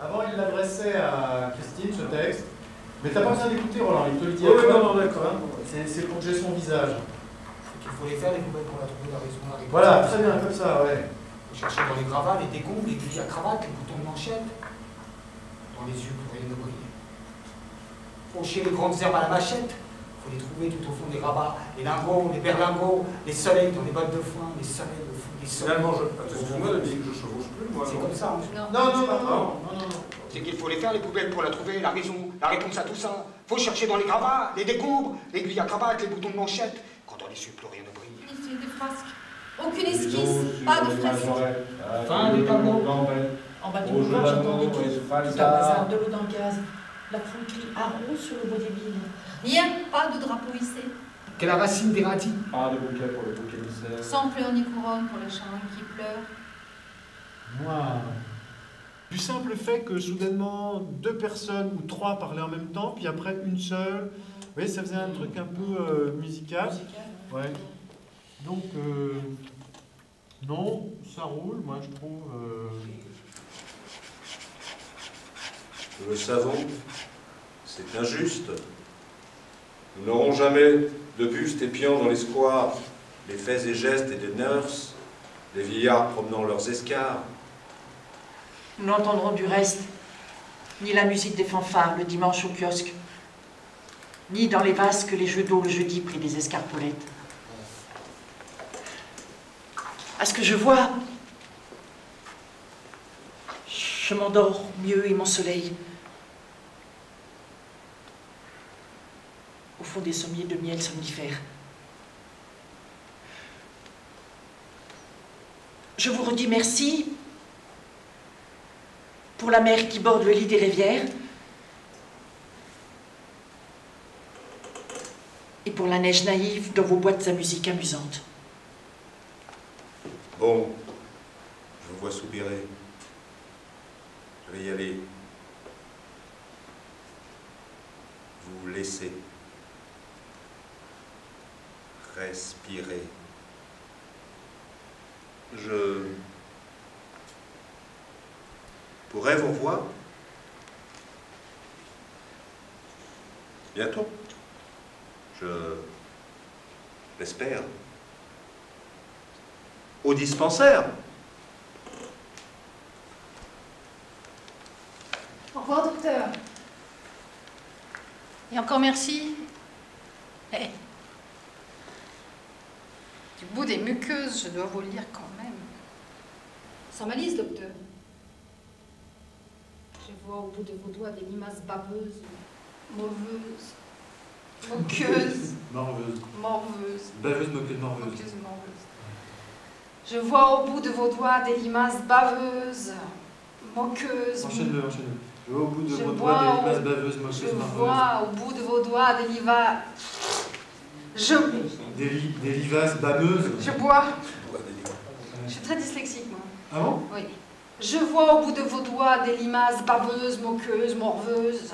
Avant, il l'adressait à Christine, ce texte. Mais t'as pas besoin d'écouter, Roland, il te le dit. Oui, non, d'accord. C'est pour que j'ai son visage. Il faut les faire, les poubelles pour la trouver, la raison, la réponse. Voilà, très bien, comme ça, ouais. Chercher dans les gravats, les décombres, les aiguilles à cravate, les boutons de manchette. Dans les yeux pour rien ne briller. Faucher les grandes herbes à la machette. Faut les trouver tout au fond des gravats. Les lingots, les berlingots, les soleils dans les bottes de foin, les soleils au fond des soleils. Finalement, excuse-moi, la musique, je chevauche plus, moi. C'est comme ça. Non. C'est qu'il faut les faire, les poubelles, pour la trouver, la raison, la réponse à tout ça. Faut chercher dans les gravats, les décombres, l'aiguille à cravate, les boutons de manchette. Quand dans les yeux, plus rien ne brille. Il fait des frasques. Aucune esquisse, pas de fresque. Fin des tableaux. En bas du boulevard, j'entends des cris. Tout un bazar, de l'eau dans le gaz. La foule crie haro sur le bois des villes. Rien, pas de drapeau hissé. Que la racine des radis. Pas de bouquet pour le bouquet mystère. Sans pleurs ni couronne pour les charrues qui pleurent. Noir. Du simple fait que soudainement 2 personnes ou 3 parlaient en même temps, puis après une seule. Vous voyez, ça faisait un truc un peu musical. Ouais. Donc, non, ça roule, moi je trouve. Nous le savons, c'est injuste. Nous n'aurons jamais de bustes épiant dans les squares les faits et gestes et des nurses, les vieillards promenant leurs escarres. Nous n'entendrons du reste ni la musique des fanfares le dimanche au kiosque, ni dans les vases que les jeux d'eau le jeudi pris des escarpolettes. À ce que je vois, je m'endors mieux et mon soleil. Au fond des sommiers de miel somnifère. Je vous redis merci pour la mer qui borde le lit des rivières et pour la neige naïve dans vos boîtes à musique amusantes. Bon, je vous vois soupirer. Je vais y aller. Vous laisser. Respirer. Je pourrais vous revoir bientôt. Je l'espère. Au dispensaire. Au revoir, docteur. Et encore merci. Eh. Du bout des muqueuses, je dois vous le dire quand même. Sans malice, docteur. Je vois au bout de vos doigts des limaces baveuses, mauveuses, moqueuses, Morveuse. morveuses, Baveuse, moqueuse, morveuse. moqueuses, morveuses. Je vois au bout de vos doigts des limaces baveuses, moqueuses. Enchaîne-le. Je vois au bout de Je vos vois doigts des au- limaces baveuses, moqueuses, Je morveuses. vois au bout de vos doigts des limaces. Des livaces baveuses. Je bois. Je suis très dyslexique, moi. Ah bon? Oui. Je vois au bout de vos doigts des limaces baveuses, moqueuses, morveuses.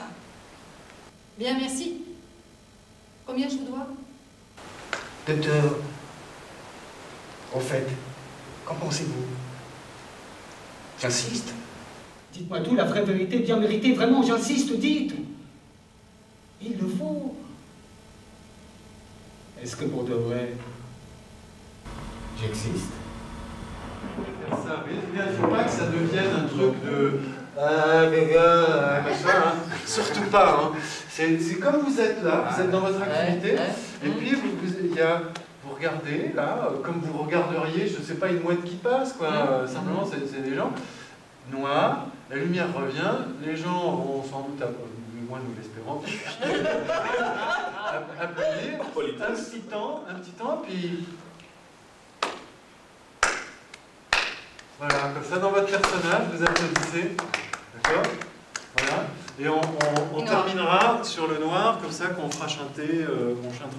Bien, merci. Combien je vous dois? Docteur, au fait, qu'en pensez-vous? J'insiste. Dites-moi tout, la vraie vérité, bien méritée, vraiment, j'insiste, dites. Il le faut. Est-ce que pour de vrai, j'existe? Ça, mais il ne faut pas que ça devienne un truc de machin, hein. Surtout pas. Hein. C'est comme vous êtes là, vous êtes dans votre activité, et puis vous regardez là, comme vous regarderiez, je sais pas, une mouette qui passe, quoi. Simplement, c'est des gens noirs, la lumière revient, les gens vont sans doute, du moins nous l'espérons, applaudir, un petit temps, puis. Voilà, comme ça dans votre personnage, vous applaudissez. D'accord? Voilà. Et on terminera sur le noir, comme ça qu'on fera chanter,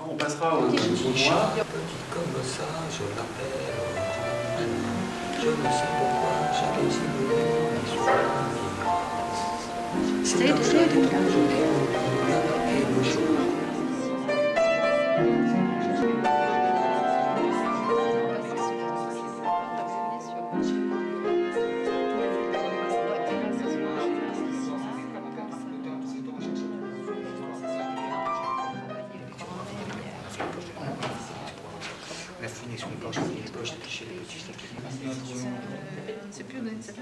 on passera au noir. Comme ça, je l'appelle. Je ne sais pourquoi chacun s'y La fouine sur les poches, les poches, les petits. C'est plus honnête, ça fait